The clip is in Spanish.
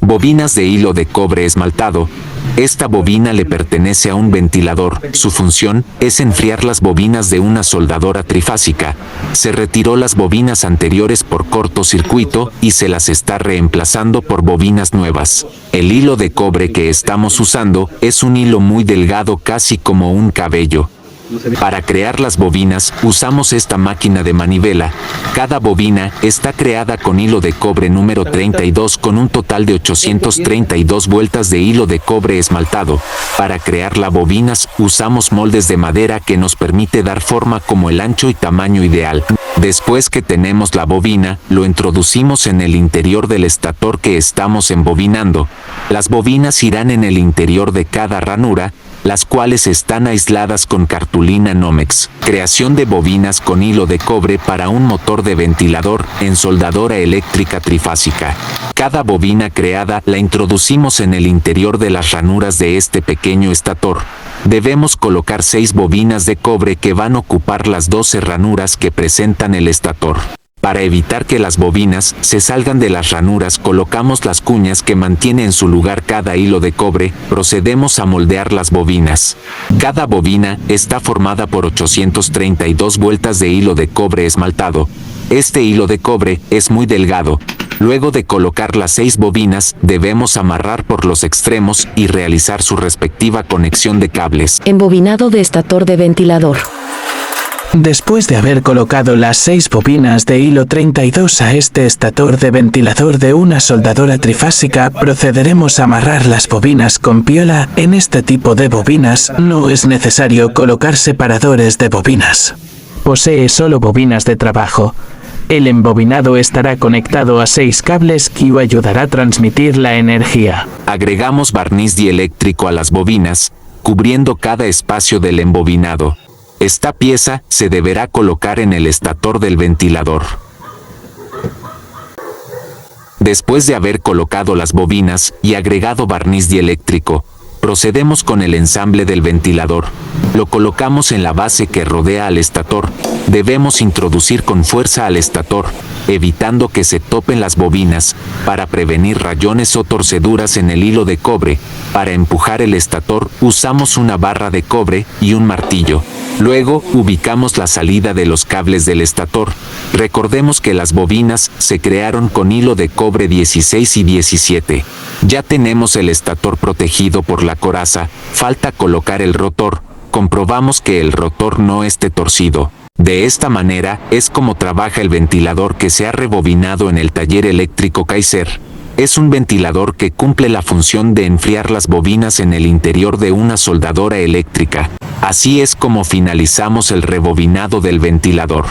Bobinas de hilo de cobre esmaltado. Esta bobina le pertenece a un ventilador. Su función es enfriar las bobinas de una soldadora trifásica. Se retiró las bobinas anteriores por cortocircuito y se las está reemplazando por bobinas nuevas. El hilo de cobre que estamos usando es un hilo muy delgado, casi como un cabello. Para crear las bobinas, usamos esta máquina de manivela. Cada bobina está creada con hilo de cobre número 32 con un total de 832 vueltas de hilo de cobre esmaltado. Para crear las bobinas, usamos moldes de madera que nos permite dar forma como el ancho y tamaño ideal. Después que tenemos la bobina, lo introducimos en el interior del estator que estamos embobinando. Las bobinas irán en el interior de cada ranura, las cuales están aisladas con cartulina Nomex. Creación de bobinas con hilo de cobre para un motor de ventilador en soldadora eléctrica trifásica. Cada bobina creada la introducimos en el interior de las ranuras de este pequeño estator. Debemos colocar 6 bobinas de cobre que van a ocupar las 12 ranuras que presentan el estator. Para evitar que las bobinas se salgan de las ranuras, colocamos las cuñas que mantiene en su lugar cada hilo de cobre. Procedemos a moldear las bobinas. Cada bobina está formada por 832 vueltas de hilo de cobre esmaltado. Este hilo de cobre es muy delgado. Luego de colocar las 6 bobinas, debemos amarrar por los extremos y realizar su respectiva conexión de cables. Embobinado de estator de ventilador. Después de haber colocado las 6 bobinas de hilo 32 a este estator de ventilador de una soldadora trifásica, procederemos a amarrar las bobinas con piola. En este tipo de bobinas no es necesario colocar separadores de bobinas. Posee solo bobinas de trabajo. El embobinado estará conectado a 6 cables que ayudará a transmitir la energía. Agregamos barniz dieléctrico a las bobinas, cubriendo cada espacio del embobinado. Esta pieza se deberá colocar en el estator del ventilador. Después de haber colocado las bobinas y agregado barniz dieléctrico, procedemos con el ensamble del ventilador. Lo colocamos en la base que rodea al estator. Debemos introducir con fuerza al estator, evitando que se topen las bobinas, para prevenir rayones o torceduras en el hilo de cobre. Para empujar el estator, usamos una barra de cobre y un martillo. Luego, ubicamos la salida de los cables del estator. Recordemos que las bobinas se crearon con hilo de cobre 16 y 17. Ya tenemos el estator protegido por la coraza, falta colocar el rotor. Comprobamos que el rotor no esté torcido. De esta manera es como trabaja el ventilador que se ha rebobinado en el taller eléctrico Kaiser. Es un ventilador que cumple la función de enfriar las bobinas en el interior de una soldadora eléctrica. Así es como finalizamos el rebobinado del ventilador.